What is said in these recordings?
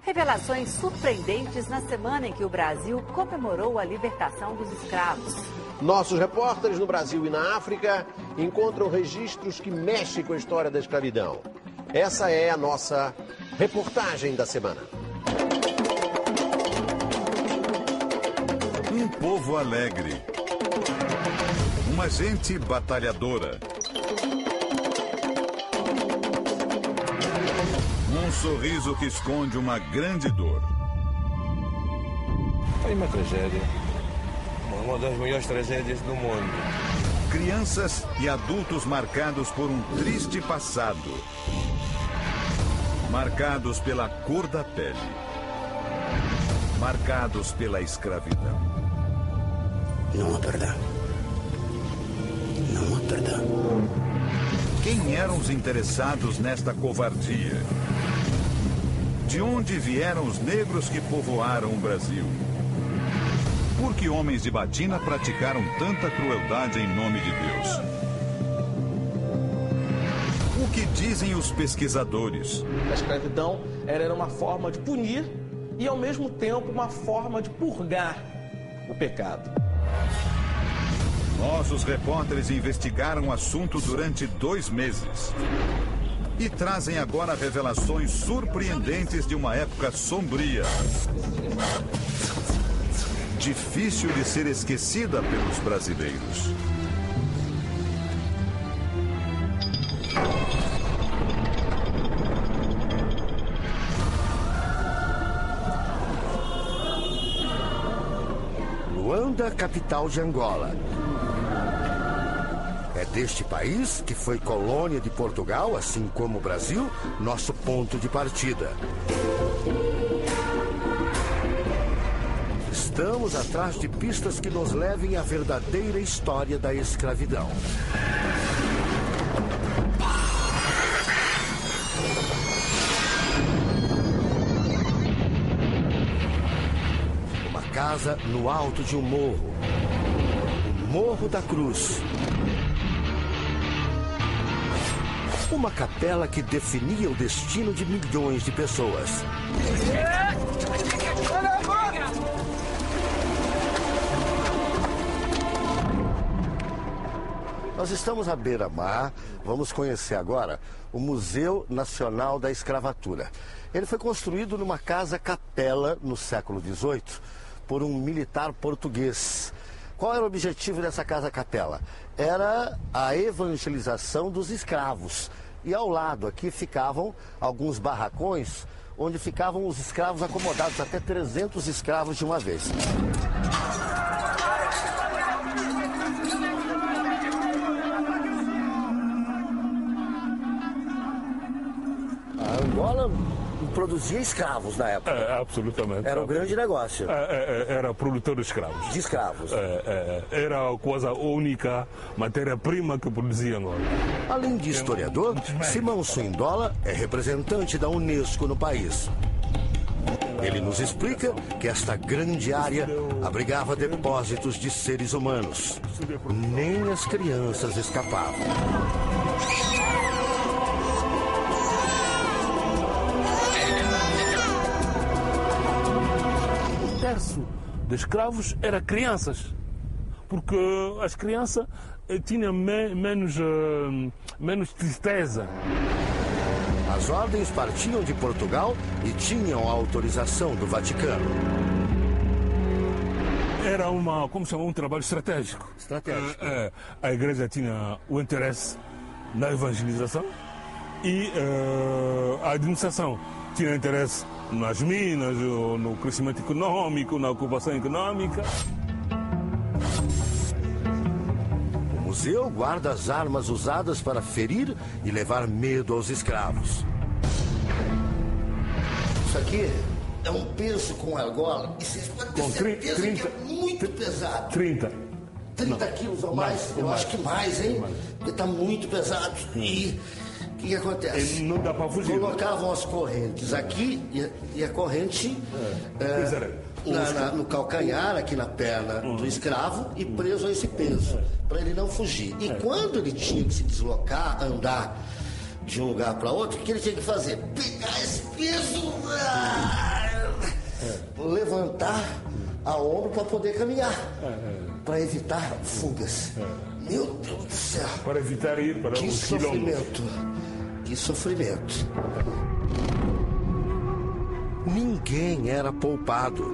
Revelações surpreendentes na semana em que o Brasil comemorou a libertação dos escravos. Nossos repórteres no Brasil e na África encontram registros que mexem com a história da escravidão. Essa é a nossa reportagem da semana. Um povo alegre. Uma gente batalhadora. Um sorriso que esconde uma grande dor. Foi uma tragédia. Uma das maiores tragédias do mundo. Crianças e adultos marcados por um triste passado. Marcados pela cor da pele. Marcados pela escravidão. Não há perdão. Não há perdão. Quem eram os interessados nesta covardia? De onde vieram os negros que povoaram o Brasil? Por que homens de batina praticaram tanta crueldade em nome de Deus? O que dizem os pesquisadores? A escravidão era uma forma de punir e, ao mesmo tempo, uma forma de purgar o pecado. Nossos repórteres investigaram o assunto durante 2 meses. E trazem agora revelações surpreendentes de uma época sombria. Difícil de ser esquecida pelos brasileiros. Luanda, capital de Angola. É deste país, que foi colônia de Portugal, assim como o Brasil, nosso ponto de partida. Estamos atrás de pistas que nos levem à verdadeira história da escravidão. Uma casa no alto de um morro. O Morro da Cruz. Uma capela que definia o destino de milhões de pessoas. Nós estamos à beira-mar, vamos conhecer agora o Museu Nacional da Escravatura. Ele foi construído numa casa-capela no século XVIII por um militar português. Qual era o objetivo dessa casa-capela? Era a evangelização dos escravos. E ao lado aqui ficavam alguns barracões onde ficavam os escravos acomodados, até 300 escravos de uma vez. A Angola produzia escravos na época. Absolutamente. Era um grande negócio. Era produtor de escravos. De escravos. Era quase a única matéria-prima que produzia Angola. Além de historiador, Simão Suindola é representante da Unesco no país. Ele nos explica que esta grande área abrigava depósitos de seres humanos. Nem as crianças escapavam. De escravos eram crianças, porque as crianças tinham menos tristeza. As ordens partiam de Portugal e tinham a autorização do Vaticano. Era um trabalho estratégico. A igreja tinha o interesse na evangelização e a administração tinha interesse nas minas, no crescimento econômico, na ocupação econômica. O museu guarda as armas usadas para ferir e levar medo aos escravos. Isso aqui é um peso com argola e vocês podem ter certeza que é muito pesado. 30 quilos ou mais? Eu acho que mais, hein? Porque está muito pesado. E O que acontece? Não dá para fugir. Colocavam as correntes aqui e a corrente no calcanhar, aqui na perna do escravo e preso a esse peso, para ele não fugir. E quando ele tinha que se deslocar, andar de um lugar para outro, o que ele tinha que fazer? Pegar esse peso, levantar a ombro para poder caminhar, para evitar fugas. Meu Deus do céu! Para evitar ir para que os sofrimento! Que sofrimento! Ninguém era poupado.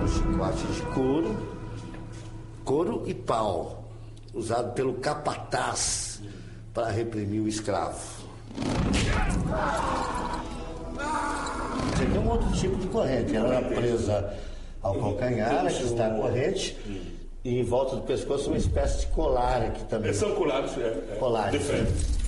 Um chicote de couro e pau, usado pelo capataz para reprimir o escravo. Esse aqui é um outro tipo de corrente. Ela era presa ao calcanhar, aqui está a corrente, e em volta do pescoço uma espécie de colar aqui também. São colares, Colares. diferentes.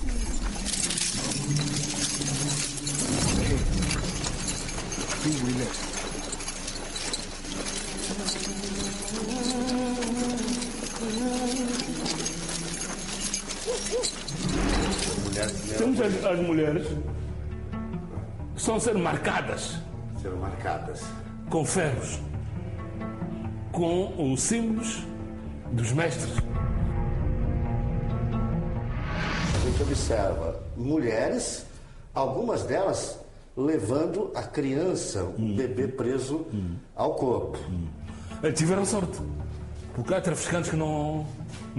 Temos as mulheres são ser marcadas com ferros, com os símbolos dos mestres. A gente observa mulheres, algumas delas levando a criança, um bebê preso ao corpo. Tiveram sorte, porque há traficantes que não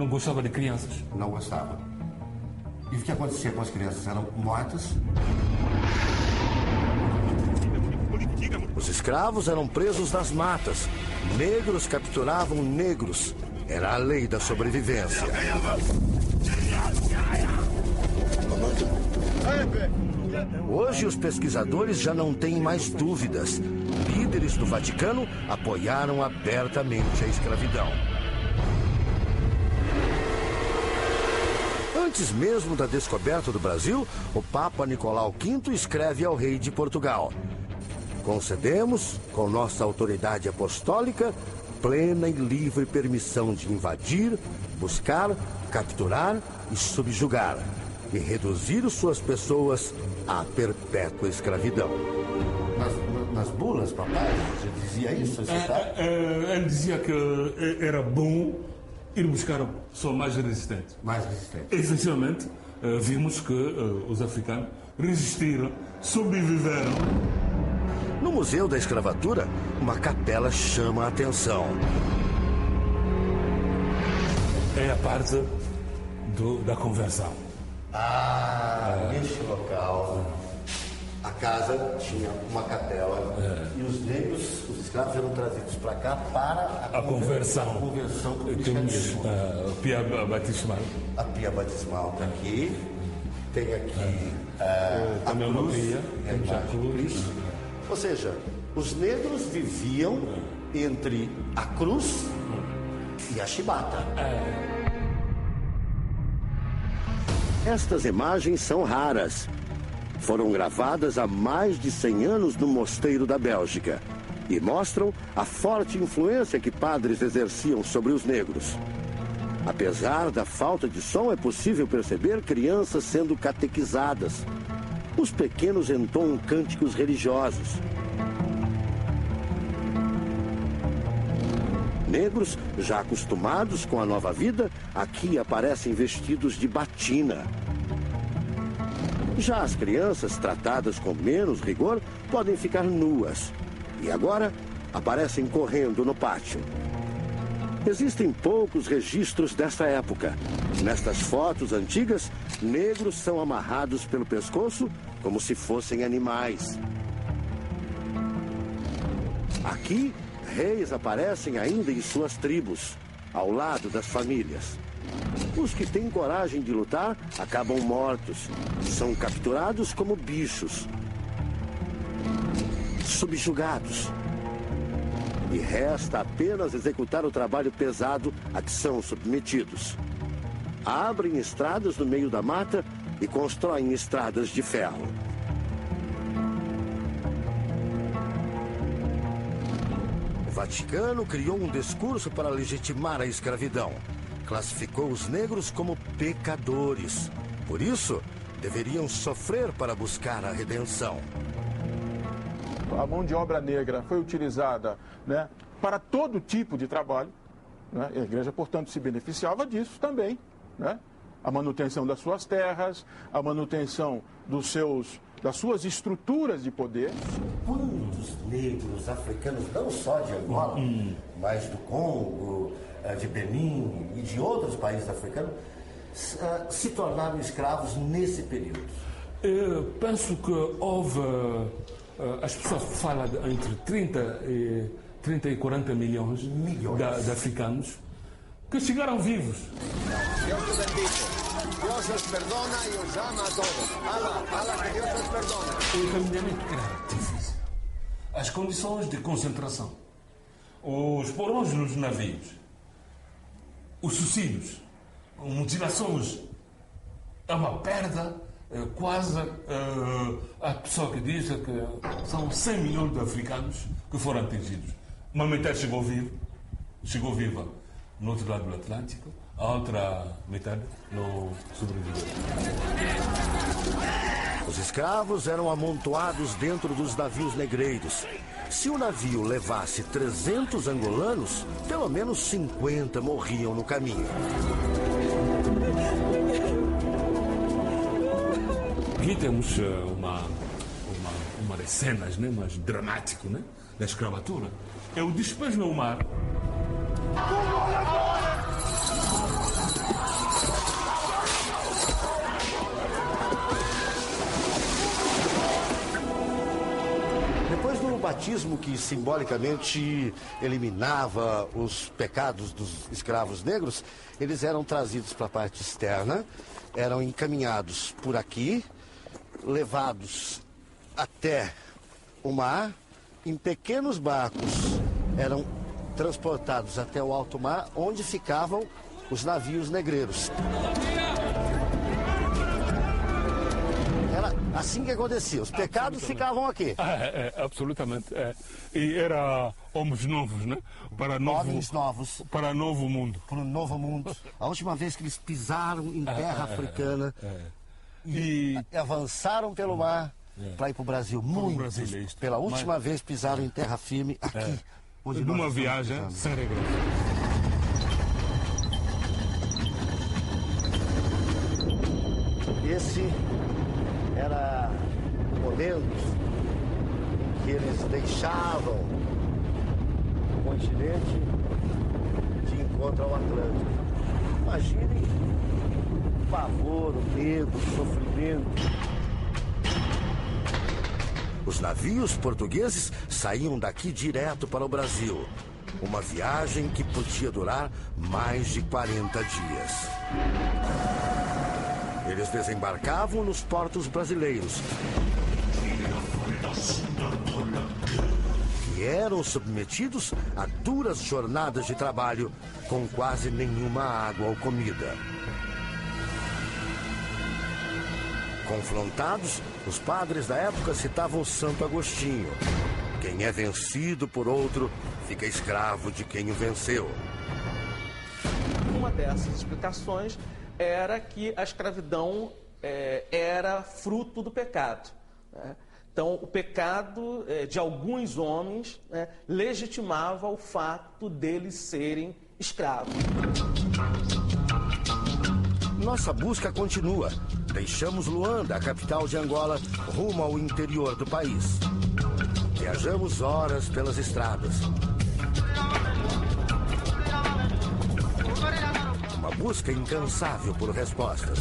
gostavam de crianças. Não gostavam. E o que acontecia com as crianças? Eram mortas. Os escravos eram presos nas matas. Negros capturavam negros. Era a lei da sobrevivência. Hoje, os pesquisadores já não têm mais dúvidas. Líderes do Vaticano apoiaram abertamente a escravidão. Antes mesmo da descoberta do Brasil, o Papa Nicolau V escreve ao rei de Portugal: concedemos, com nossa autoridade apostólica, plena e livre permissão de invadir, buscar, capturar e subjugar, e reduzir suas pessoas à perpétua escravidão. Nas bulas, papai, você dizia isso? Ele dizia que era bom ir buscar a pessoa mais resistente. Mais resistente. Essencialmente, vimos que os africanos resistiram, sobreviveram. No Museu da Escravatura, uma capela chama a atenção. É a parte da conversão. Neste local, a casa tinha uma capela e os negros, os escravos, eram trazidos para cá para A conversão. A conversão para o Temos cristianismo. a pia batismal. A pia batismal está aqui. Tem aqui Também uma pia. a imagem de Cristo. Ou seja, os negros viviam entre a cruz e a chibata. Estas imagens são raras. Foram gravadas há mais de 100 anos no Mosteiro da Bélgica e mostram a forte influência que padres exerciam sobre os negros. Apesar da falta de som, é possível perceber crianças sendo catequizadas. Os pequenos entoam cânticos religiosos. Negros, já acostumados com a nova vida, aqui aparecem vestidos de batina. Já as crianças, tratadas com menos rigor, podem ficar nuas. E agora, aparecem correndo no pátio. Existem poucos registros dessa época. Nestas fotos antigas, negros são amarrados pelo pescoço como se fossem animais. Aqui, reis aparecem ainda em suas tribos, ao lado das famílias. Os que têm coragem de lutar acabam mortos. São capturados como bichos, subjugados. E resta apenas executar o trabalho pesado a que são submetidos. Abrem estradas no meio da mata e constroem estradas de ferro. O Vaticano criou um discurso para legitimar a escravidão. classificou os negros como pecadores. Por isso, deveriam sofrer para buscar a redenção. A mão de obra negra foi utilizada, né, para todo tipo de trabalho, né? A igreja, portanto, se beneficiava disso também, né? A manutenção das suas terras, a manutenção das suas estruturas de poder. Quantos negros africanos, não só de Angola, mas do Congo, de Benin e de outros países africanos, se tornaram escravos nesse período? Eu penso que houve, as pessoas falam entre 30 e 40 milhões. De africanos que chegaram vivos. Deus os bendice. Deus os perdona e os ama a todos. Fala que Deus os perdona. O encaminhamento era difícil. As condições de concentração, os porões nos navios, os suicídios, mutilações, é uma perda. Quase a pessoa que diz que são 100 milhões de africanos que foram atingidos. Uma metade chegou viva no outro lado do Atlântico, a outra metade não sobreviveu. Os escravos eram amontoados dentro dos navios negreiros. Se o navio levasse 300 angolanos, pelo menos 50 morriam no caminho. Aqui temos uma das cenas, né, mais dramático, né, da escravatura. É o despejo ao mar. Depois do batismo que simbolicamente eliminava os pecados dos escravos negros, eles eram trazidos para a parte externa, eram encaminhados por aqui, levados até o mar, em pequenos barcos, eram transportados até o alto mar, onde ficavam os navios negreiros. Era assim que acontecia, os pecados ficavam aqui. Absolutamente. E era homens novos, né? Homens novos. Para novo mundo. Para um novo mundo. A última vez que eles pisaram em terra africana e avançaram pelo mar para ir para o Brasil. Muitos, pela última vez, pisaram em terra firme aqui. Onde numa viagem sem regresso. Esse era o momento em que eles deixavam o continente de encontro ao Atlântico. Imaginem o pavor, o medo, o sofrimento. Os navios portugueses saíam daqui direto para o Brasil. Uma viagem que podia durar mais de 40 dias. Eles desembarcavam nos portos brasileiros, que eram submetidos a duras jornadas de trabalho com quase nenhuma água ou comida. Confrontados, os padres da época citavam Santo Agostinho. Quem é vencido por outro, fica escravo de quem o venceu. Uma dessas explicações era que a escravidão era fruto do pecado, né? Então, o pecado de alguns homens, né, legitimava o fato deles serem escravos. Nossa busca continua. Deixamos Luanda, a capital de Angola, rumo ao interior do país. Viajamos horas pelas estradas. Uma busca incansável por respostas.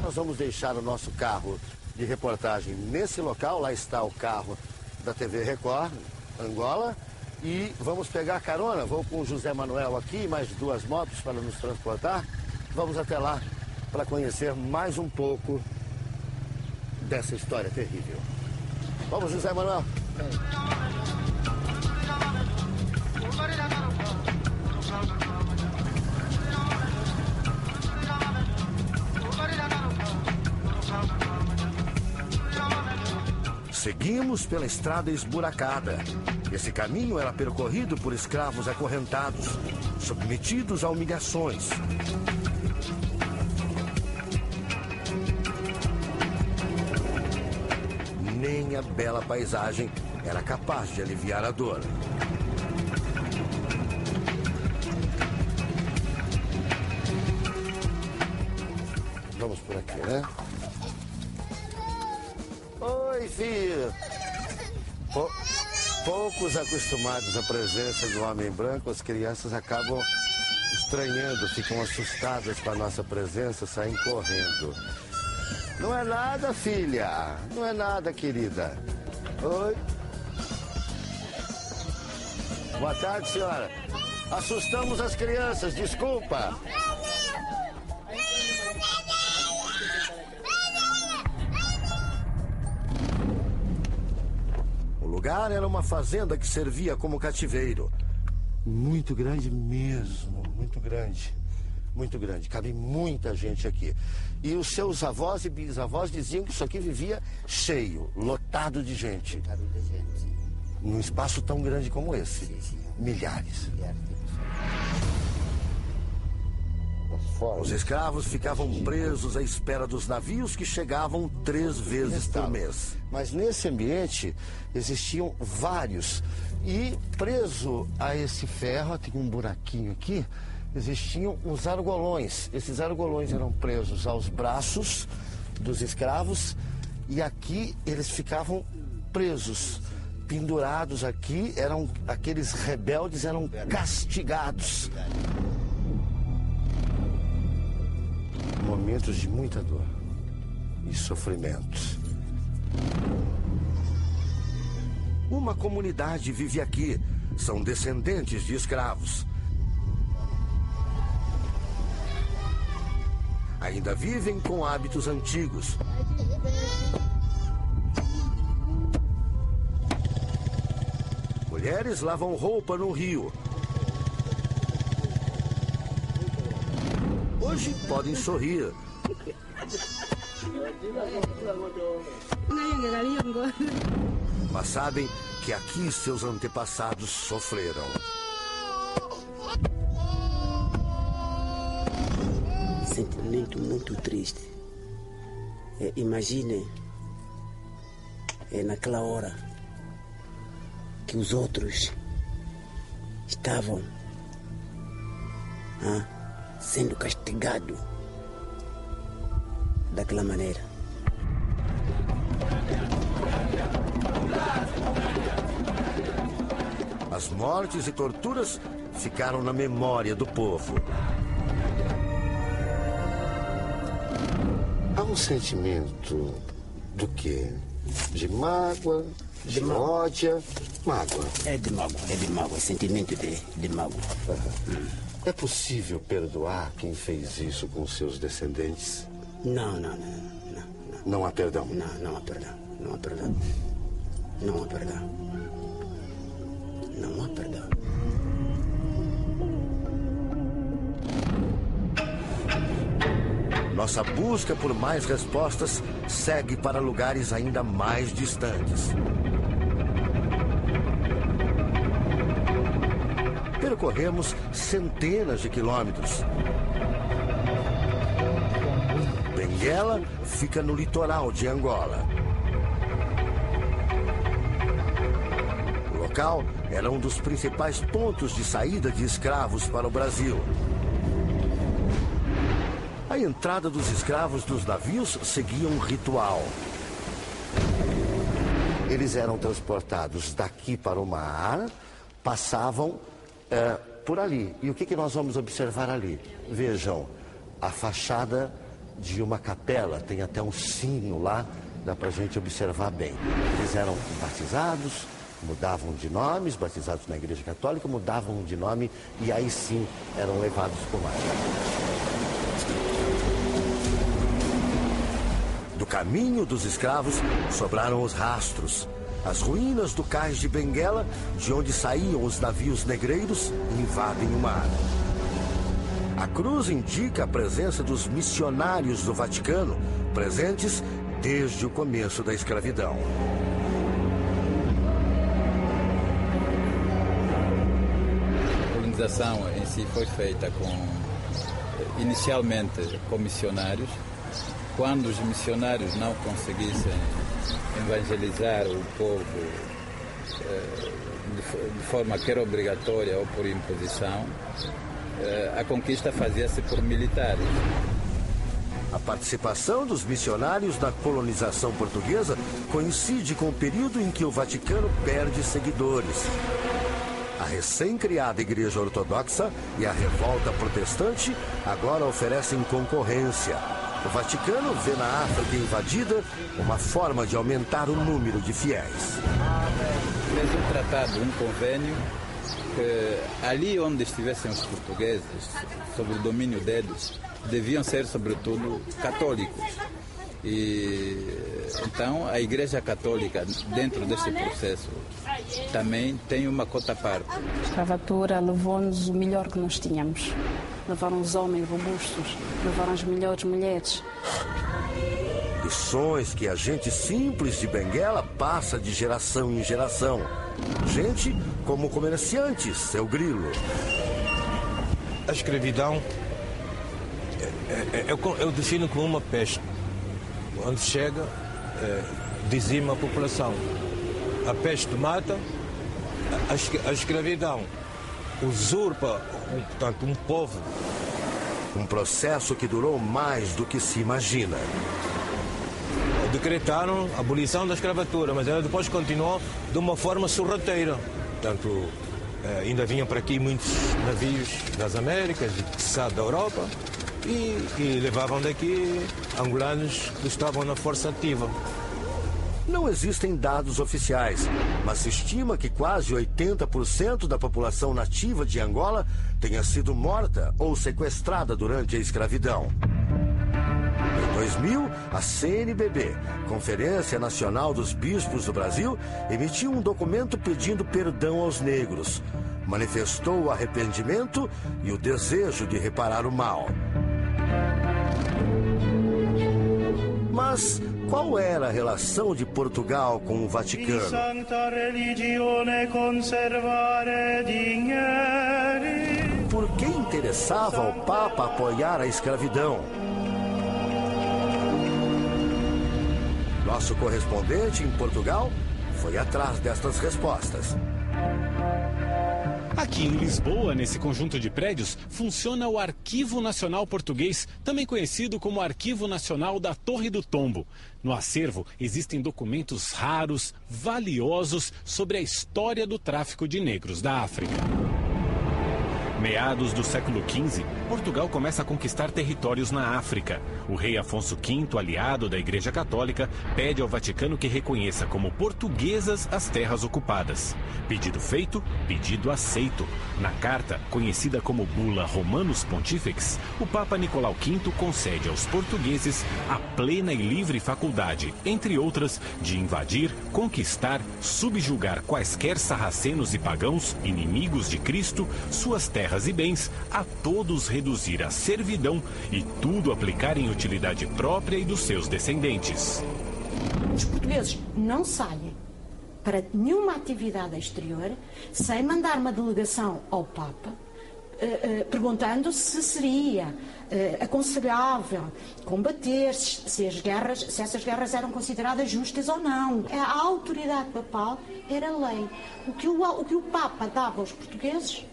Nós vamos deixar o nosso carro de reportagem nesse local. Lá está o carro da TV Record, Angola. E vamos pegar carona. Vou com o José Manuel aqui, mais 2 motos para nos transportar. Vamos até lá para conhecer mais um pouco dessa história terrível. Vamos, José Manuel. Seguimos pela estrada esburacada. Esse caminho era percorrido por escravos acorrentados, submetidos a humilhações. Nem a bela paisagem era capaz de aliviar a dor. Vamos por aqui, né? Oi, filho. Poucos acostumados à presença do homem branco, as crianças acabam estranhando, ficam assustadas com a nossa presença, saem correndo. Não é nada, filha. Não é nada, querida. Oi. Boa tarde, senhora. Assustamos as crianças, desculpa. O lugar era uma fazenda que servia como cativeiro. Muito grande mesmo, muito grande. Muito grande, cabe muita gente aqui. E os seus avós e bisavós diziam que isso aqui vivia cheio, lotado de gente. Num espaço tão grande como esse. Milhares. Os escravos ficavam presos à espera dos navios que chegavam 3 vezes por mês. Mas nesse ambiente existiam vários. E preso a esse ferro, tem um buraquinho aqui, existiam os argolões. Esses argolões eram presos aos braços dos escravos e aqui eles ficavam presos, pendurados aqui. Eram aqueles rebeldes, eram castigados. Momentos de muita dor e sofrimento. Uma comunidade vive aqui. São descendentes de escravos. Ainda vivem com hábitos antigos. Mulheres lavam roupa no rio. Hoje podem sorrir. Mas sabem que aqui seus antepassados sofreram. Sentimento muito triste. Imagine naquela hora que os outros estavam sendo castigados daquela maneira. As mortes e torturas ficaram na memória do povo. Há um sentimento do quê? De mágoa, de ódio, mágoa. É de mágoa, é sentimento de mágoa. É possível perdoar quem fez isso com seus descendentes? Não. Não há perdão? Não há perdão. Não há perdão. Não há perdão. Não há perdão. Nossa busca por mais respostas segue para lugares ainda mais distantes. Percorremos centenas de quilômetros. Benguela fica no litoral de Angola. O local era um dos principais pontos de saída de escravos para o Brasil. A entrada dos escravos nos navios seguia um ritual. Eles eram transportados daqui para o mar, passavam por ali. E o que nós vamos observar ali? Vejam, a fachada de uma capela, tem até um sino lá, dá para a gente observar bem. Eles eram batizados, mudavam de nomes, batizados na Igreja Católica, mudavam de nome e aí sim eram levados para o mar. Do caminho dos escravos sobraram os rastros, as ruínas do cais de Benguela, de onde saíam os navios negreiros e invadem o mar. A cruz indica a presença dos missionários do Vaticano, presentes desde o começo da escravidão. operação em si foi feita inicialmente com missionários. Quando os missionários não conseguissem evangelizar o povo de forma quer obrigatória ou por imposição, a conquista fazia-se por militares. A participação dos missionários na colonização portuguesa coincide com o período em que o Vaticano perde seguidores. A recém-criada Igreja Ortodoxa e a revolta protestante agora oferecem concorrência. O Vaticano vê na África invadida uma forma de aumentar o número de fiéis. Fez um tratado, um convênio, que ali onde estivessem os portugueses, sob o domínio deles, deviam ser, sobretudo, católicos. E então a Igreja Católica, dentro desse processo, também tem uma cota à parte. A escravatura levou-nos o melhor que nós tínhamos. Levaram os homens robustos, levaram as melhores mulheres. Lições que a gente simples de Benguela passa de geração em geração. Gente como comerciantes, seu Grilo. A escravidão eu defino como uma peste. Onde chega, dizima a população. A peste mata, a escravidão usurpa, portanto, um povo. Um processo que durou mais do que se imagina. Decretaram a abolição da escravatura, mas ela depois continuou de uma forma sorrateira. Portanto, ainda vinham para aqui muitos navios das Américas, da Europa, e levavam daqui angolanos que estavam na força ativa. Não existem dados oficiais, mas se estima que quase 80% da população nativa de Angola tenha sido morta ou sequestrada durante a escravidão. Em 2000, a CNBB, Conferência Nacional dos Bispos do Brasil, emitiu um documento pedindo perdão aos negros. Manifestou o arrependimento e o desejo de reparar o mal. Mas qual era a relação de Portugal com o Vaticano? Por que interessava ao Papa apoiar a escravidão? Nosso correspondente em Portugal foi atrás destas respostas. Aqui em Lisboa, nesse conjunto de prédios, funciona o Arquivo Nacional Português, também conhecido como Arquivo Nacional da Torre do Tombo. No acervo existem documentos raros, valiosos sobre a história do tráfico de negros da África. Meados do século XV, Portugal começa a conquistar territórios na África. O rei Afonso V, aliado da Igreja Católica, pede ao Vaticano que reconheça como portuguesas as terras ocupadas. Pedido feito, pedido aceito. Na carta, conhecida como Bula Romanus Pontifex, o Papa Nicolau V concede aos portugueses a plena e livre faculdade, entre outras, de invadir, conquistar, subjugar quaisquer sarracenos e pagãos, inimigos de Cristo, suas terras e bens, a todos reduzir à servidão e tudo aplicar em utilidade própria e dos seus descendentes. Os portugueses não saem para nenhuma atividade exterior sem mandar uma delegação ao Papa perguntando se seria aconselhável combater, se essas guerras eram consideradas justas ou não. A autoridade papal era lei. O que o Papa dava aos portugueses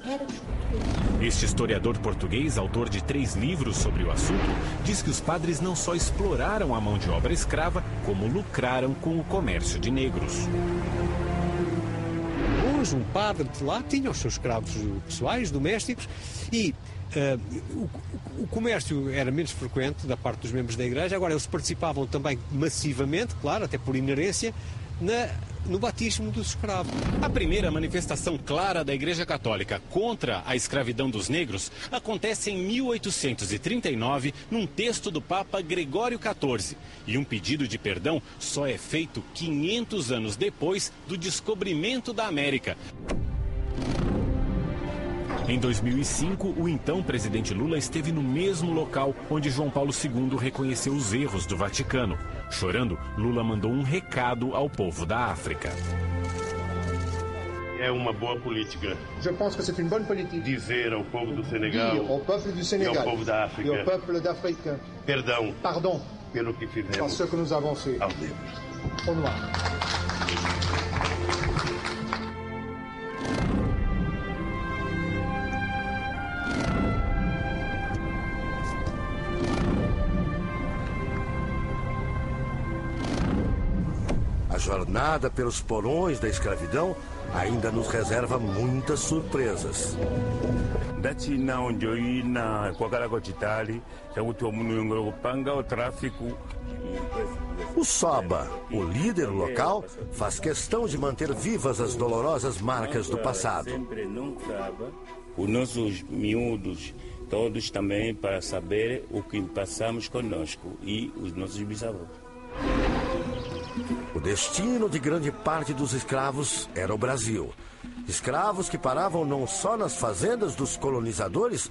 era dos portugueses. Este historiador português, autor de 3 livros sobre o assunto, diz que os padres não só exploraram a mão de obra escrava, como lucraram com o comércio de negros. Hoje, um padre de lá tinha os seus escravos pessoais, domésticos, e o comércio era menos frequente da parte dos membros da Igreja. Agora, eles participavam também massivamente, claro, até por inerência, no batismo dos escravos. A primeira manifestação clara da Igreja Católica contra a escravidão dos negros acontece em 1839, num texto do Papa Gregório XIV. E um pedido de perdão só é feito 500 anos depois do descobrimento da América. Em 2005, o então presidente Lula esteve no mesmo local onde João Paulo II reconheceu os erros do Vaticano. Chorando, Lula mandou um recado ao povo da África. é uma boa política. Je pense que c'est une bonne politique. Dizer ao povo do Senegal, Dire au peuple du Sénégal e ao povo da África, et au peuple d'Afrique, pardon pelo que fizemos par ce que nous avons fait aos negros. Au noir. A jornada pelos porões da escravidão ainda nos reserva muitas surpresas. O Soba, o líder local, faz questão de manter vivas as dolorosas marcas do passado. Os nossos miúdos, todos também, para saber o que passamos conosco e os nossos bisavós. O destino de grande parte dos escravos era o Brasil. Escravos que paravam não só nas fazendas dos colonizadores,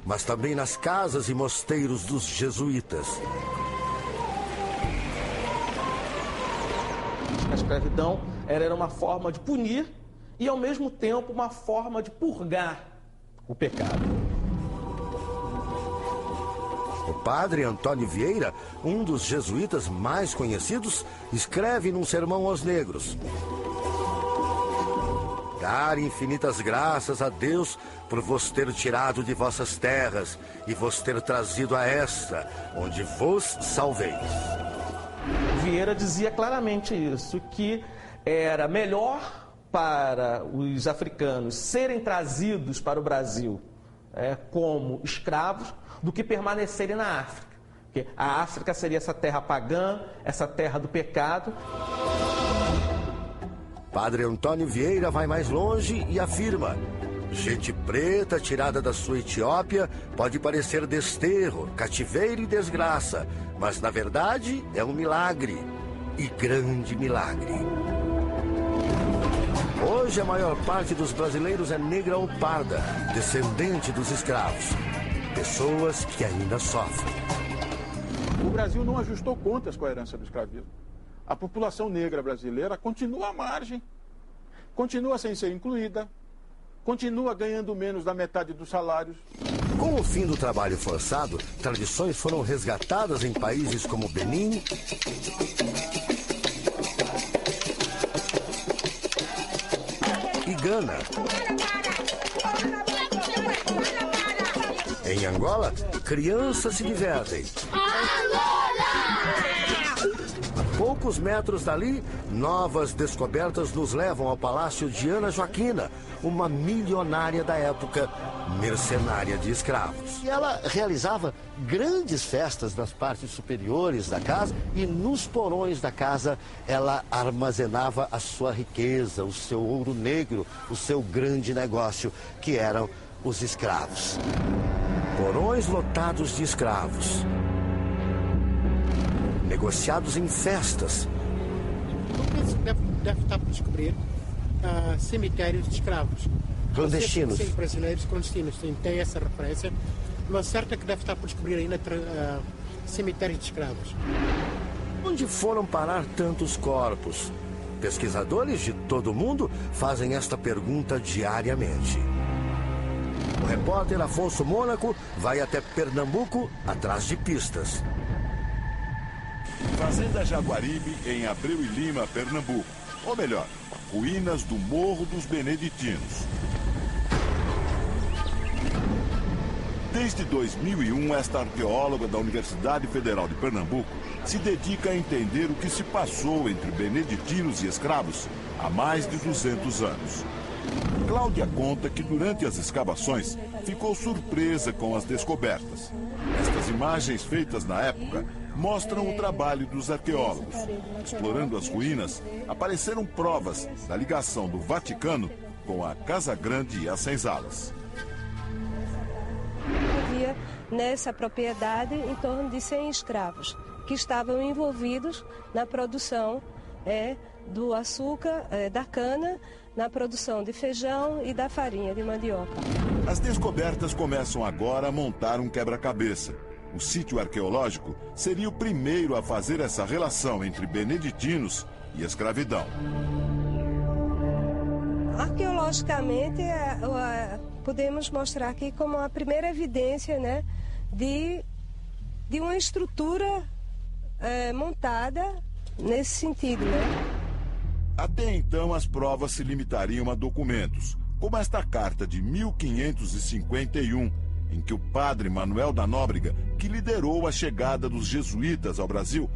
mas também nas casas e mosteiros dos jesuítas. A escravidão era uma forma de punir e, ao mesmo tempo, uma forma de purgar o pecado. O padre Antônio Vieira, um dos jesuítas mais conhecidos, escreve num sermão aos negros: dar infinitas graças a Deus por vos ter tirado de vossas terras e vos ter trazido a esta, onde vos salveis. Vieira dizia claramente isso, que era melhor para os africanos serem trazidos para o Brasil como escravos do que permanecerem na África. Porque a África seria essa terra pagã, essa terra do pecado. Padre Antônio Vieira vai mais longe e afirma: gente preta tirada da sua Etiópia pode parecer desterro, cativeiro e desgraça, mas na verdade é um milagre, e grande milagre. Hoje a maior parte dos brasileiros é negra ou parda, descendente dos escravos. Pessoas que ainda sofrem. O Brasil não ajustou contas com a herança do escravismo. A população negra brasileira continua à margem, continua sem ser incluída, continua ganhando menos da metade dos salários. Com o fim do trabalho forçado, tradições foram resgatadas em países como Benin e Gana. Em Angola, crianças se divertem. A poucos metros dali, novas descobertas nos levam ao Palácio de Ana Joaquina, uma milionária da época, mercenária de escravos. E ela realizava grandes festas nas partes superiores da casa e nos porões da casa ela armazenava a sua riqueza, o seu ouro negro, o seu grande negócio, que eram os escravos. Porões lotados de escravos, negociados em festas. Deve estar por descobrir cemitérios de escravos. Clandestinos. Sim, brasileiros clandestinos, tem essa referência. Mas certo é que deve estar por descobrir ainda cemitérios de escravos. Onde foram parar tantos corpos? Pesquisadores de todo o mundo fazem esta pergunta diariamente. O repórter Afonso Mônaco vai até Pernambuco atrás de pistas. Fazenda Jaguaribe, em Abreu e Lima, Pernambuco. Ou melhor, ruínas do Morro dos Beneditinos. Desde 2001, esta arqueóloga da Universidade Federal de Pernambuco se dedica a entender o que se passou entre beneditinos e escravos há mais de 200 anos. Cláudia conta que durante as escavações ficou surpresa com as descobertas. Estas imagens feitas na época mostram o trabalho dos arqueólogos. Explorando as ruínas, apareceram provas da ligação do Vaticano com a Casa Grande e as Senzalas. Havia nessa propriedade em torno de 100 escravos que estavam envolvidos na produção do açúcar, da cana, na produção de feijão e da farinha de mandioca. As descobertas começam agora a montar um quebra-cabeça. O sítio arqueológico seria o primeiro a fazer essa relação entre beneditinos e escravidão. Arqueologicamente, podemos mostrar aqui como a primeira evidência, né, de uma estrutura montada nesse sentido, né? Até então, as provas se limitariam a documentos, como esta carta de 1551, em que o padre Manuel da Nóbrega, que liderou a chegada dos jesuítas ao Brasil,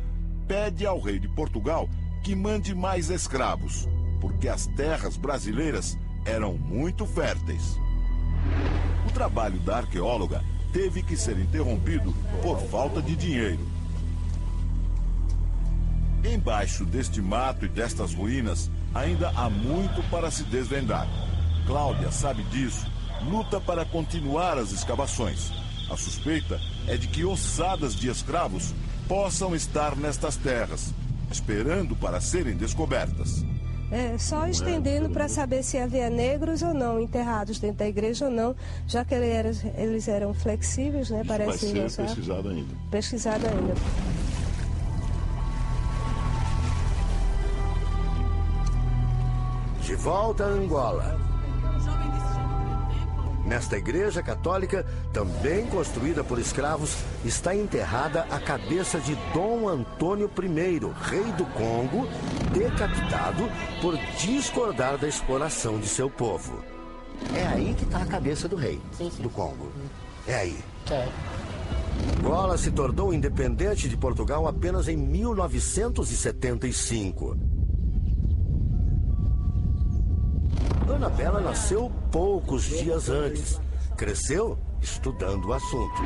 pede ao rei de Portugal que mande mais escravos, porque as terras brasileiras eram muito férteis. O trabalho da arqueóloga teve que ser interrompido por falta de dinheiro. Embaixo deste mato e destas ruínas, ainda há muito para se desvendar. Cláudia sabe disso, luta para continuar as escavações. A suspeita é de que ossadas de escravos possam estar nestas terras, esperando para serem descobertas. Só estendendo para saber se havia negros ou não enterrados dentro da igreja ou não, já que eles eram flexíveis, né? Parece vai ser pesquisado ainda. Pesquisado ainda. De volta a Angola. Nesta igreja católica, também construída por escravos, está enterrada a cabeça de Dom Antônio I, rei do Congo, decapitado por discordar da exploração de seu povo. É aí que está a cabeça do rei do Congo. É aí. Angola se tornou independente de Portugal apenas em 1975. Ana Bela nasceu poucos dias antes. Cresceu estudando o assunto.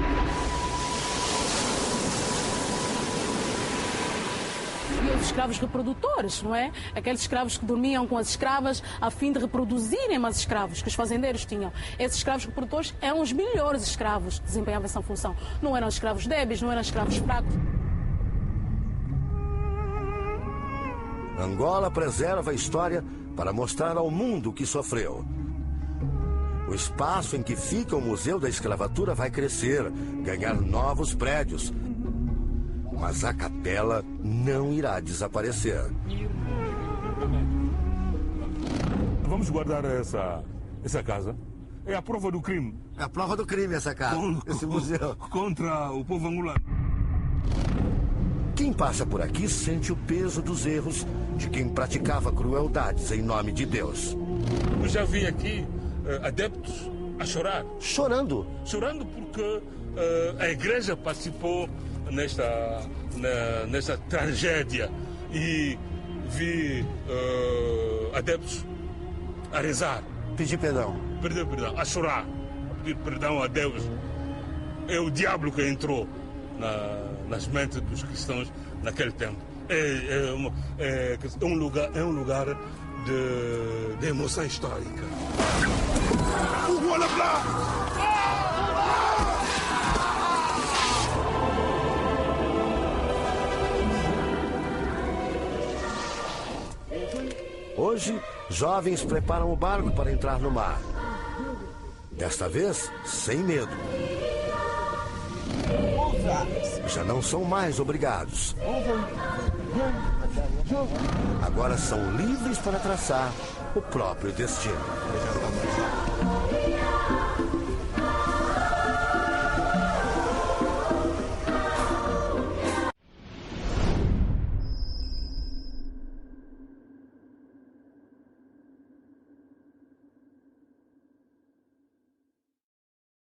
E os escravos reprodutores, não é? Aqueles escravos que dormiam com as escravas a fim de reproduzirem mais escravos que os fazendeiros tinham. Esses escravos reprodutores eram os melhores escravos que desempenhavam essa função. Não eram escravos débeis, não eram escravos fracos. Angola preserva a história para mostrar ao mundo o que sofreu. O espaço em que fica o Museu da Escravatura vai crescer, ganhar novos prédios. Mas a capela não irá desaparecer. Vamos guardar essa casa. É a prova do crime. É a prova do crime essa casa, esse museu. Contra o povo angolano. Quem passa por aqui sente o peso dos erros de quem praticava crueldades em nome de Deus. Eu já vi aqui adeptos a chorar. Chorando? Chorando porque a igreja participou nesta tragédia e vi adeptos a rezar. Pedir perdão. Pedir perdão, a chorar. A pedir perdão a Deus. É o diabo que entrou nas mentes dos cristãos naquele tempo. É um lugar de emoção histórica. Hoje, jovens preparam o barco para entrar no mar. Desta vez, sem medo. Já não são mais obrigados. Agora são livres para traçar o próprio destino.